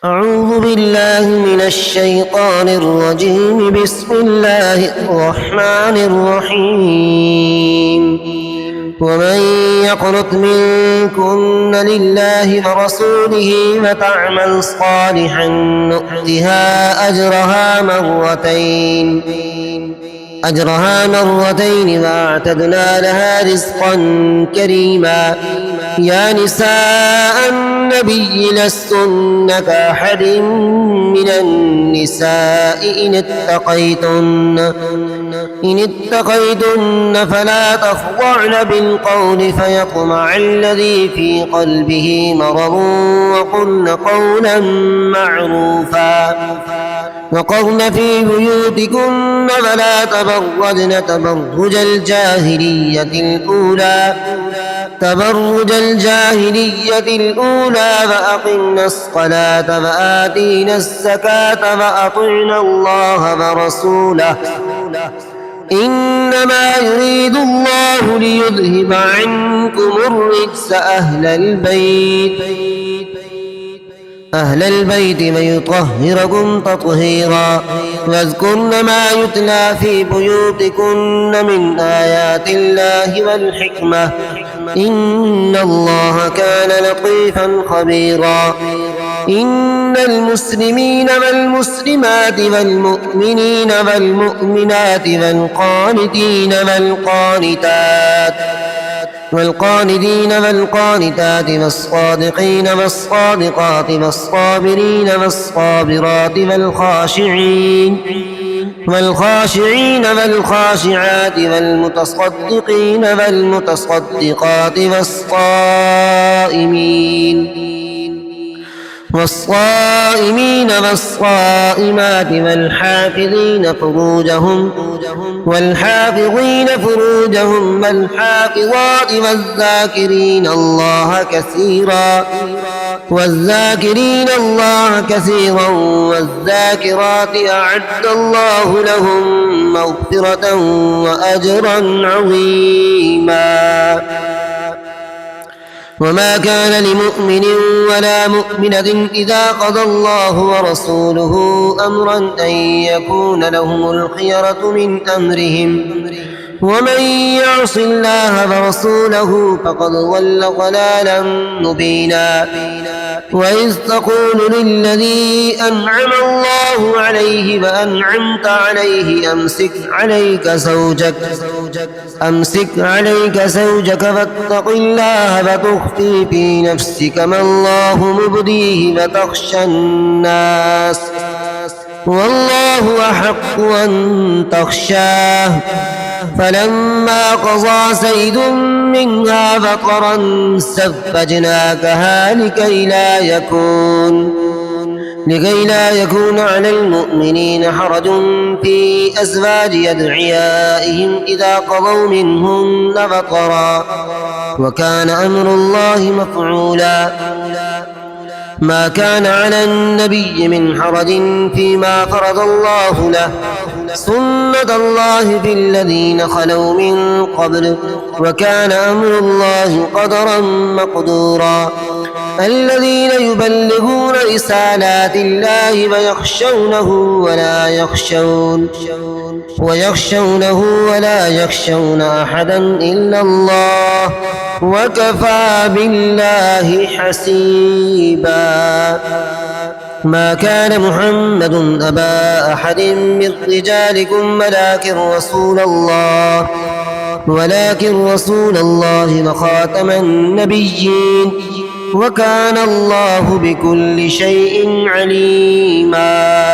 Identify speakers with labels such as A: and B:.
A: أعوذ بالله من الشيطان الرجيم. بسم الله الرحمن الرحيم. ومن يقنت منكن لله ورسوله وتعمل صالحا نؤتها أجرها مرتين وأعتدنا لها رزقا كريما. يا نساء النبي لستن كأحد من النساء إن اتقيتن فلا تخضعن بالقول فيطمع الذي في قلبه مرض وقلن قولا معروفا. وقرن في بيوتكن ولا تبرجن تبرج الجاهلية الأولى وأقمنا الصلاة وآتينا الزكاة وأطعنا الله ورسوله إنما يريد الله ليذهب عنكم الرجس أهل البيت ويطهركم تطهيرا. واذكرن ما يتلى في بيوتكن من آيات الله والحكمة إن الله كان لطيفا خبيرا. إن المسلمين والمسلمات والمؤمنين والمؤمنات والقانتين والقانتات والصادقين والصادقات والصابرين والصابرات والخاشعين والخاشعات والمتصدقين والمتصدقات والصائمين والصائمات والحافظين فروجهم والحافظات والذاكرين الله كثيرا والذاكرات أعد الله لهم مغفرة وأجرا عظيما. وما كان لمؤمن ولا مؤمنة إذا قضى الله ورسوله أمرا أن يكون لهم الخيرة من أمرهم ومن يعص الله ورسوله فقد ضل ضلالا مبينا. وإذ تقول للذي أنعم الله عليه وأنعمت عليه أمسك عليك زوجك فاتق الله وتخفي في نفسك ما الله مبديه وتخشى الناس والله أحق أن تخشاه. فلما قضى زيد منها بطرا زوجناكها لكي لا يكون على المؤمنين حرج في أزواج أدعيائهم إذا قضوا منهن وطرا وكان أمر الله مفعولا. ما كان على النبي من حرج فيما فرض الله له سنة الله في الذين خلوا من قبل وكان أمر الله قدرا مقدورا. الذين يبلغون رسالات الله ويخشونه ولا يخشون أحدا إلا الله وكفى بالله حسيبا. ما كان محمد أبا أحد من رجالكم ولكن رسول الله وخاتم النبيين وكان الله بكل شيء عليما.